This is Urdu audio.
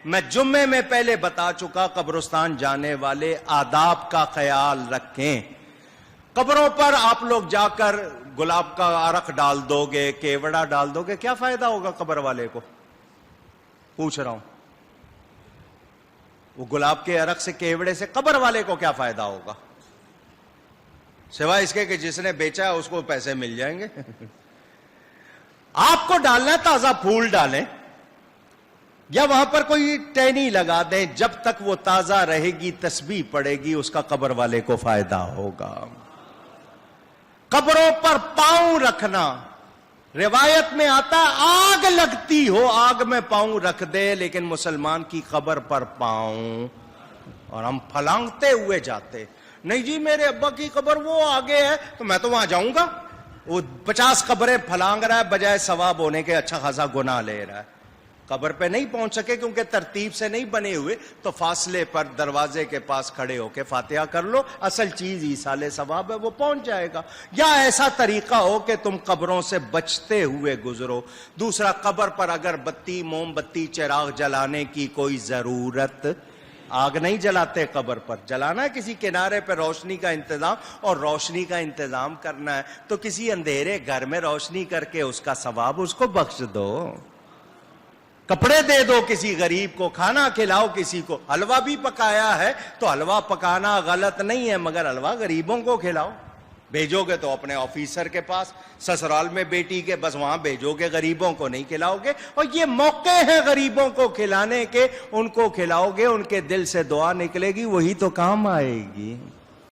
میں جمعے میں پہلے بتا چکا، قبرستان جانے والے آداب کا خیال رکھیں۔ قبروں پر آپ لوگ جا کر گلاب کا عرق ڈال دو گے، کیوڑا ڈال دو گے، کیا فائدہ ہوگا قبر والے کو؟ پوچھ رہا ہوں، وہ گلاب کے عرق سے، کیوڑے سے قبر والے کو کیا فائدہ ہوگا؟ سوائے اس کے کہ جس نے بیچا ہے اس کو پیسے مل جائیں گے۔ آپ کو ڈالنا ہے تازہ پھول ڈالیں، یا وہاں پر کوئی ٹہنی لگا دیں، جب تک وہ تازہ رہے گی، تسبیح پڑے گی، اس کا قبر والے کو فائدہ ہوگا۔ قبروں پر پاؤں رکھنا، روایت میں آتا آگ لگتی ہو، آگ میں پاؤں رکھ دے، لیکن مسلمان کی قبر پر پاؤں، اور ہم پھلانگتے ہوئے جاتے، نہیں جی میرے ابا کی قبر وہ آگے ہے تو میں تو وہاں جاؤں گا۔ وہ 50 قبریں پھلانگ رہا ہے، بجائے ثواب ہونے کے اچھا خاصا گناہ لے رہا ہے۔ قبر پہ نہیں پہنچ سکے کیونکہ ترتیب سے نہیں بنے ہوئے، تو فاصلے پر دروازے کے پاس کھڑے ہو کے فاتحہ کر لو، اصل چیز ایصال ثواب ہے، وہ پہنچ جائے گا۔ یا ایسا طریقہ ہو کہ تم قبروں سے بچتے ہوئے گزرو۔ دوسرا، قبر پر اگر بتی، موم بتی، چراغ جلانے کی کوئی ضرورت، آگ نہیں جلاتے قبر پر، جلانا ہے کسی کنارے پہ روشنی کا انتظام، اور روشنی کا انتظام کرنا ہے تو کسی اندھیرے گھر میں روشنی کر کے اس کا ثواب اس کو بخش دو، کپڑے دے دو کسی غریب کو، کھانا کھلاؤ کسی کو۔ حلوہ بھی پکایا ہے تو حلوہ پکانا غلط نہیں ہے، مگر حلوہ غریبوں کو کھلاؤ۔ بھیجو گے تو اپنے آفیسر کے پاس، سسرال میں بیٹی کے، بس وہاں بھیجو گے، غریبوں کو نہیں کھلاؤ گے۔ اور یہ موقع ہے غریبوں کو کھلانے کے، ان کو کھلاؤ گے، ان کے دل سے دعا نکلے گی، وہی تو کام آئے گی۔